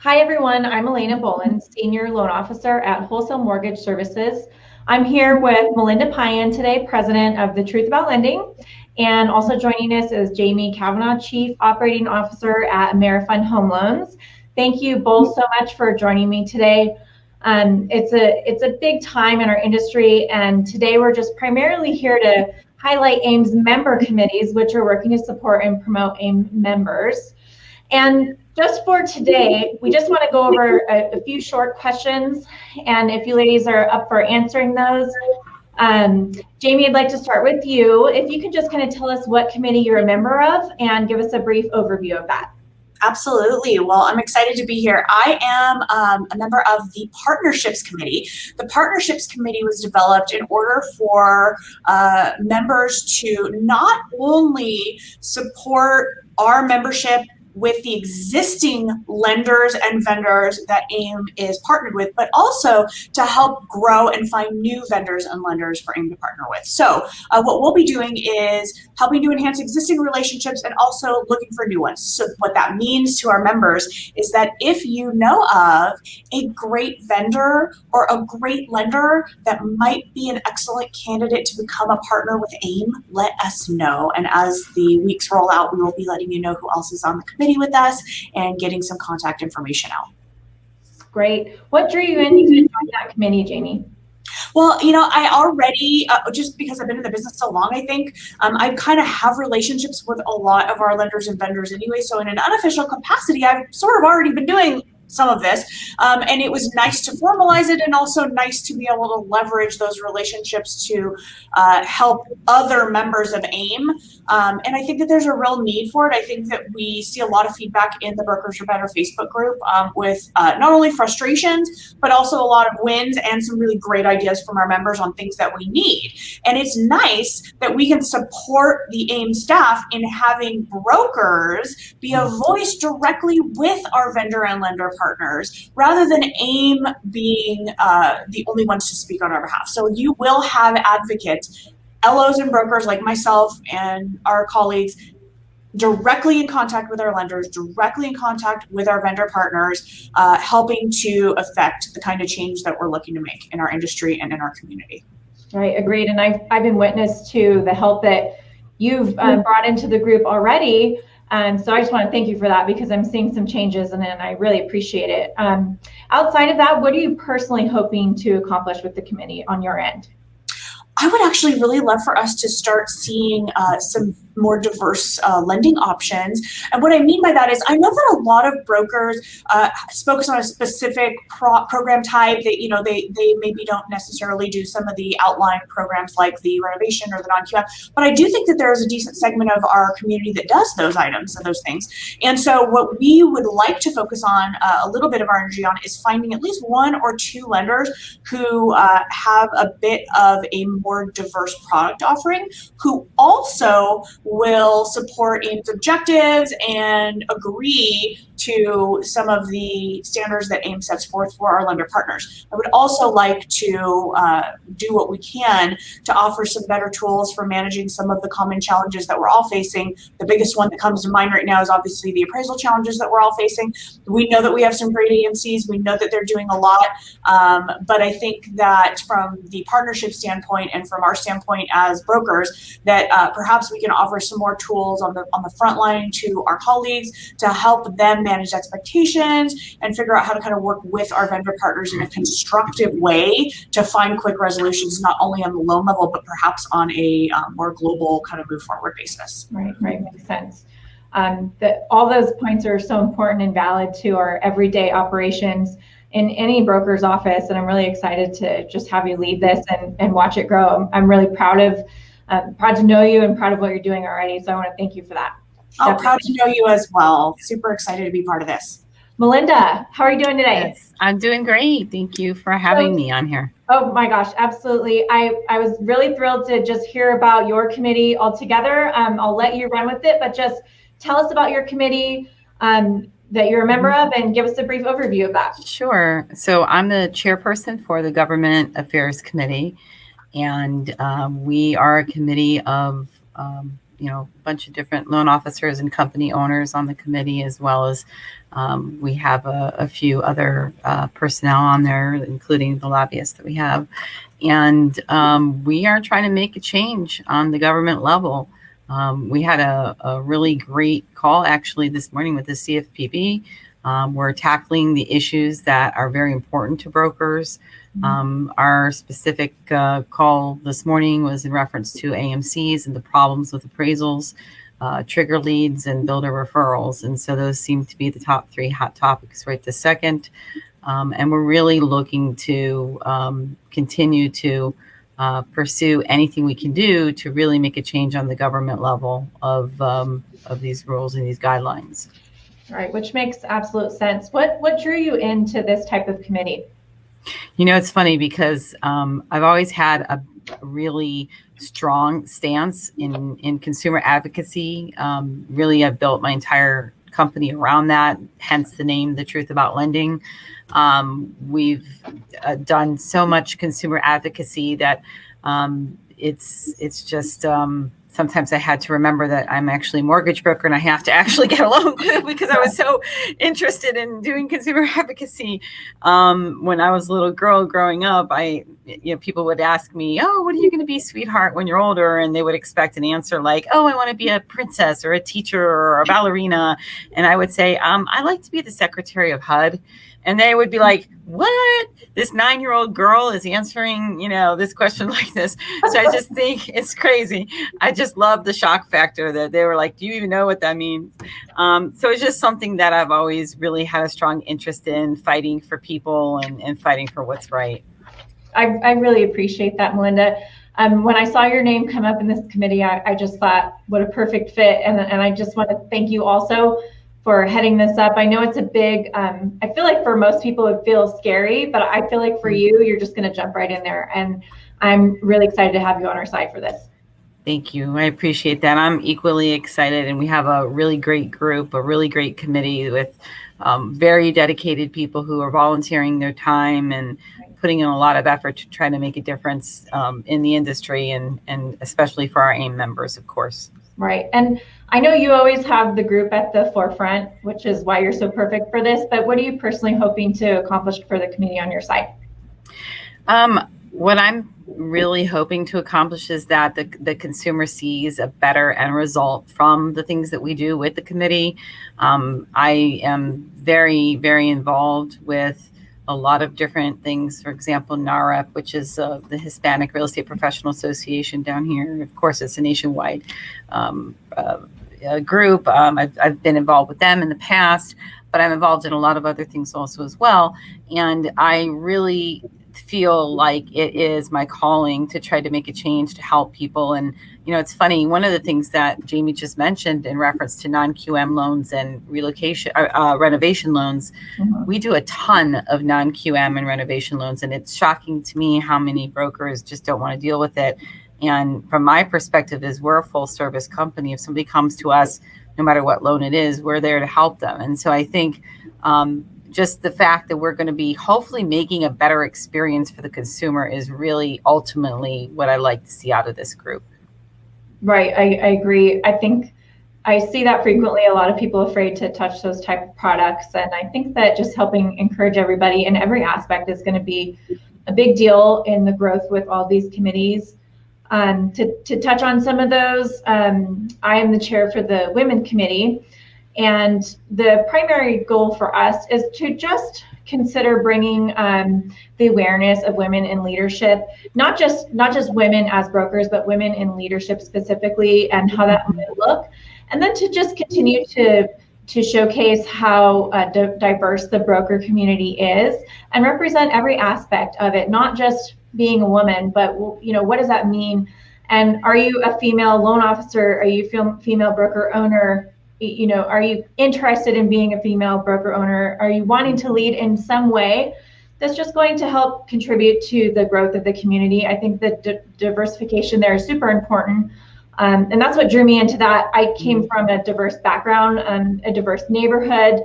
Hi, everyone. I'm Elena Boland, Senior Loan Officer at Wholesale Mortgage Services. I'm here with Melinda Payan today, President of The Truth About Lending. And also joining us is Cavanaugh, Chief Operating Officer at AmeriFund Home Loans. Thank you both so much for joining me today. It's a big time in our industry, and today we're just primarily here to highlight AIME's member committees, which are working to support and promote AIME members. And just for today, we just want to go over a few short questions, and if you ladies are up for answering those. Jamie, I'd like to start with you. If you could just kind of tell us what committee you're a member of and give us a brief overview of that. Absolutely. Well, I'm excited to be here. I am a member of the Partnerships Committee. The Partnerships Committee was developed in order for members to not only support our membership with the existing lenders and vendors that AIME is partnered with, but also to help grow and find new vendors and lenders for AIME to partner with. So what we'll be doing is helping to enhance existing relationships and also looking for new ones. So what that means to our members is that if you know of a great vendor or a great lender that might be an excellent candidate to become a partner with AIME, let us know. And as the weeks roll out, we will be letting you know who else is on the committee with us and getting some contact information out. Great. What drew you in to join that committee, Jamie? Well, you know, I already, just because I've been in the business so long, I think, I kind of have relationships with a lot of our lenders and vendors anyway. So in an unofficial capacity, I've sort of already been doing some of this, and it was nice to formalize it and also nice to be able to leverage those relationships to help other members of AIME. And I think that there's a real need for it. I think that we see a lot of feedback in the Brokers for Better Facebook group with not only frustrations, but also a lot of wins and some really great ideas from our members on things that we need. And it's nice that we can support the AIME staff in having brokers be a voice directly with our vendor and lender partners, rather than AIME being the only ones to speak on our behalf. So you will have advocates, LOs and brokers like myself and our colleagues, directly in contact with our lenders, directly in contact with our vendor partners, helping to affect the kind of change that we're looking to make in our industry and in our community. Right, agreed. And I've been witness to the help that you've brought into the group already. So I just want to thank you for that, because I'm seeing some changes and I really appreciate it. Outside of that, what are you personally hoping to accomplish with the committee on your end? I would actually really love for us to start seeing some more diverse lending options. And what I mean by that is, I know that a lot of brokers focus on a specific program type that, you know, they maybe don't necessarily do some of the outline programs like the renovation or the non-QM, but I do think that there is a decent segment of our community that does those items and those things. And so what we would like to focus on a little bit of our energy on is finding at least one or two lenders who have a bit of a more diverse product offering, who also will support AIME's objectives and agree to some of the standards that AIME sets forth for our lender partners. I would also like to do what we can to offer some better tools for managing some of the common challenges that we're all facing. The biggest one that comes to mind right now is obviously the appraisal challenges that we're all facing. We know that we have some great AMCs. We know that they're doing a lot, but I think that from the partnership standpoint and from our standpoint as brokers, that perhaps we can offer some more tools on the front line to our colleagues to help them manage expectations and figure out how to kind of work with our vendor partners in a constructive way to find quick resolutions, not only on the loan level, but perhaps on a more global kind of move forward basis. Right, makes sense. All those points are so important and valid to our everyday operations in any broker's office, and I'm really excited to just have you lead this and watch it grow. I'm really proud to know you and proud of what you're doing already, so I want to thank you for that. Oh, proud to know you as well. Super excited to be part of this. Melinda, how are you doing today? Yes, I'm doing great. Thank you for having me on here. Oh my gosh, absolutely. I was really thrilled to just hear about your committee altogether. I'll let you run with it, but just tell us about your committee that you're a member of and give us a brief overview of that. Sure. So I'm the chairperson for the Government Affairs Committee, and we are a committee of a bunch of different loan officers and company owners on the committee, as well as we have a few other personnel on there, including the lobbyists that we have. And we are trying to make a change on the government level. We had a really great call actually this morning with the CFPB. We're tackling the issues that are very important to brokers. Our specific call this morning was in reference to AMCs and the problems with appraisals, trigger leads, and builder referrals. And so those seem to be the top 3 hot topics right this second. And we're really looking to continue to pursue anything we can do to really make a change on the government level of these rules and these guidelines. All right, which makes absolute sense. What drew you into this type of committee? It's funny because I've always had a really strong stance in consumer advocacy. Really, I've built my entire company around that, hence the name, The Truth About Lending. We've done so much consumer advocacy that it's just sometimes I had to remember that I'm actually a mortgage broker and I have to actually get a loan because I was so interested in doing consumer advocacy. When I was a little girl growing up, people would ask me, "Oh, what are you going to be, sweetheart, when you're older?" And they would expect an answer like, "Oh, I want to be a princess or a teacher or a ballerina." And I would say, "I'd like to be the secretary of HUD." And they would be like, "What? This 9-year-old girl is answering, this question like this." So I just think it's crazy. I just love the shock factor that they were like, "Do you even know what that means?" So it's just something that I've always really had a strong interest in, fighting for people and fighting for what's right. I really appreciate that, Melinda. When I saw your name come up in this committee, I just thought, what a perfect fit. And I just want to thank you also for heading this up. I know it's a big, I feel like for most people it feels scary, but I feel like for you, you're just going to jump right in there. And I'm really excited to have you on our side for this. Thank you. I appreciate that. I'm equally excited. And we have a really great group, a really great committee with very dedicated people who are volunteering their time and putting in a lot of effort to try to make a difference in the industry and especially for our AIME members, of course. Right. And I know you always have the group at the forefront, which is why you're so perfect for this. But what are you personally hoping to accomplish for the community on your side? What I'm really hoping to accomplish is that the consumer sees a better end result from the things that we do with the committee. I am very, very involved with a lot of different things. For example, NAREP, which is the Hispanic Real Estate Professional Association down here. Of course, it's a nationwide group. I've been involved with them in the past, but I'm involved in a lot of other things also as well. And I really feel like it is my calling to try to make a change to help people. And it's funny, one of the things that Jamie just mentioned in reference to non-QM loans and relocation renovation loans, we do a ton of non-QM and renovation loans, and it's shocking to me how many brokers just don't want to deal with it. And from my perspective is we're a full service company. If somebody comes to us, no matter what loan it is, we're there to help them. And so I think just the fact that we're going to be hopefully making a better experience for the consumer is really ultimately what I like to see out of this group. Right. I agree. I think I see that frequently, a lot of people afraid to touch those type of products. And I think that just helping encourage everybody in every aspect is going to be a big deal in the growth with all these committees. To touch on some of those, I am the chair for the Women Committee. And the primary goal for us is to just consider bringing the awareness of women in leadership, not just women as brokers, but women in leadership specifically, and how that might look. And then to just continue to showcase how diverse the broker community is and represent every aspect of it, not just being a woman, but what does that mean? And are you a female loan officer? Are you a female broker owner? Are you interested in being a female broker owner? Are you wanting to lead in some way that's just going to help contribute to the growth of the community? I think that diversification there is super important. And that's what drew me into that. I came from a diverse background, a diverse neighborhood,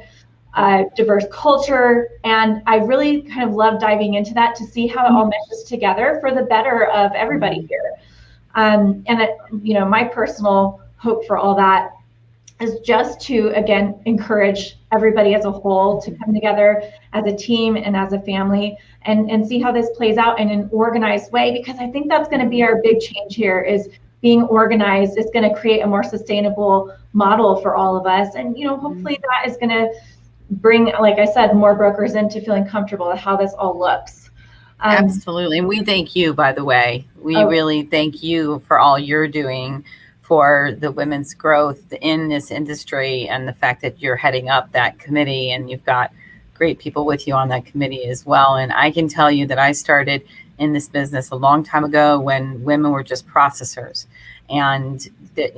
diverse culture, and I really kind of love diving into that to see how it all meshes together for the better of everybody here. My personal hope for all that is just to, again, encourage everybody as a whole to come together as a team and as a family and see how this plays out in an organized way, because I think that's going to be our big change here, is being organized is going to create a more sustainable model for all of us. And, hopefully that is going to bring, like I said, more brokers into feeling comfortable with how this all looks. Absolutely. And we thank you, by the way. We really thank you for all you're doing for the women's growth in this industry, and the fact that you're heading up that committee and you've got great people with you on that committee as well. And I can tell you that I started in this business a long time ago when women were just processors, and that,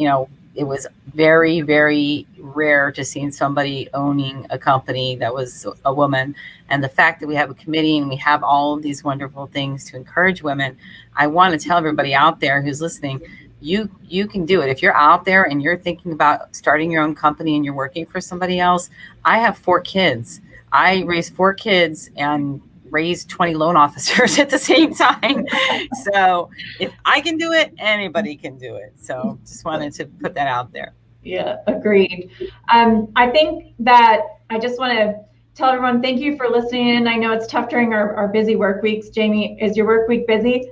it was very, very rare to see somebody owning a company that was a woman. And the fact that we have a committee and we have all of these wonderful things to encourage women, I want to tell everybody out there who's listening, you can do it. If you're out there and you're thinking about starting your own company and you're working for somebody else, I have 4 kids. I raised 4 kids and raised 20 loan officers at the same time. So if I can do it, anybody can do it. So just wanted to put that out there. Yeah, agreed. I think that I just want to tell everyone, thank you for listening in. I know it's tough during our busy work weeks. Jamie, is your work week busy?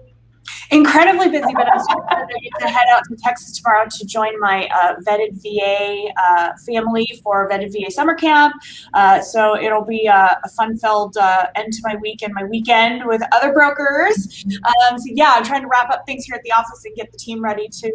Incredibly busy, but I'm so excited to get to head out to Texas tomorrow to join my vetted VA family for vetted VA summer camp. So it'll be a fun-filled end to my week and my weekend with other brokers. So yeah, I'm trying to wrap up things here at the office and get the team ready to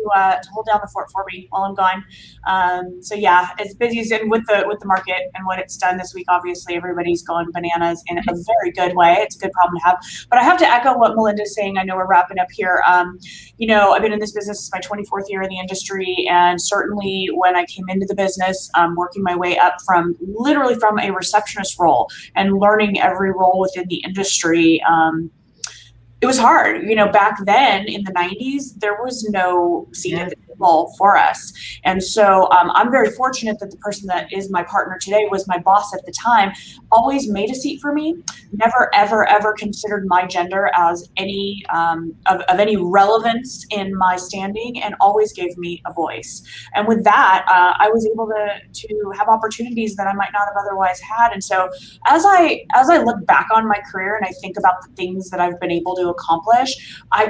hold down the fort for me while I'm gone. So yeah, it's busy, and with the market and what it's done this week, obviously everybody's going bananas in a very good way. It's a good problem to have. But I have to echo what Melinda's saying. I know we're wrapping up here. I've been in this business, it's my 24th year in the industry, and certainly when I came into the business, working my way up from a receptionist role and learning every role within the industry, it was hard. Back then in the 90s, there was no seat at the table for us. And so I'm very fortunate that the person that is my partner today was my boss at the time, always made a seat for me, never, ever, ever considered my gender as any of any relevance in my standing, and always gave me a voice. And with that, I was able to have opportunities that I might not have otherwise had. And so as I look back on my career and I think about the things that I've been able to accomplish, I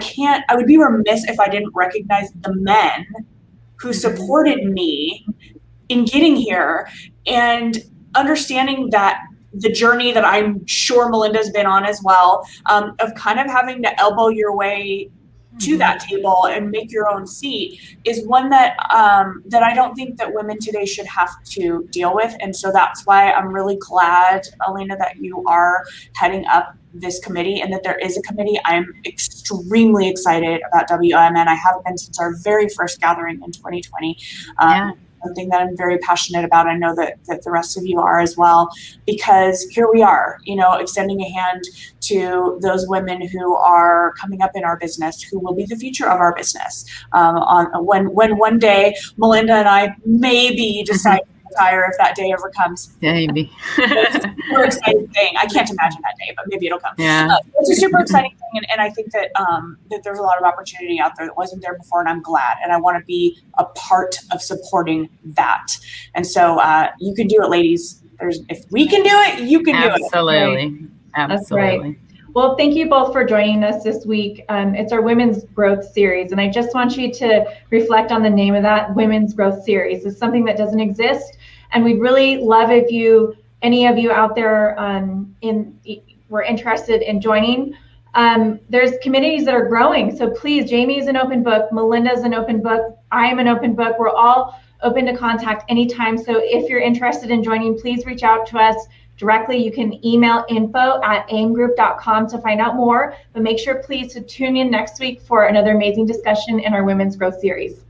would be remiss if I didn't recognize the men who supported me in getting here, and understanding that the journey that I'm sure Melinda's been on as well, of kind of having to elbow your way to that table and make your own seat, is one that I don't think that women today should have to deal with. And so that's why I'm really glad, Elena, that you are heading up this committee and that there is a committee. I'm extremely excited about WIMN. I have been since our very first gathering in 2020. Something that I'm very passionate about. I know that the rest of you are as well, because here we are, extending a hand to those women who are coming up in our business, who will be the future of our business. When one day Melinda and I maybe decide to retire, if that day ever comes. Maybe. It's a super exciting thing. I can't imagine that day, but maybe it'll come. Yeah. It's a super exciting thing, and I think that that there's a lot of opportunity out there that wasn't there before, and I'm glad, and I want to be a part of supporting that. And so you can do it, ladies. If we can do it, you can do it. Absolutely. That's right. Well, thank you both for joining us this week. It's our Women's Growth Series, and I just want you to reflect on the name of that, Women's Growth Series. It's something that doesn't exist, and we'd really love if any of you out there were interested in joining. There's committees that are growing, so please, Jamie's an open book, Melinda's an open book, I am an open book. We're all open to contact anytime. So if you're interested in joining, please reach out to us directly. You can email info@aimegroup.com to find out more, but make sure please to tune in next week for another amazing discussion in our Women's Growth Series.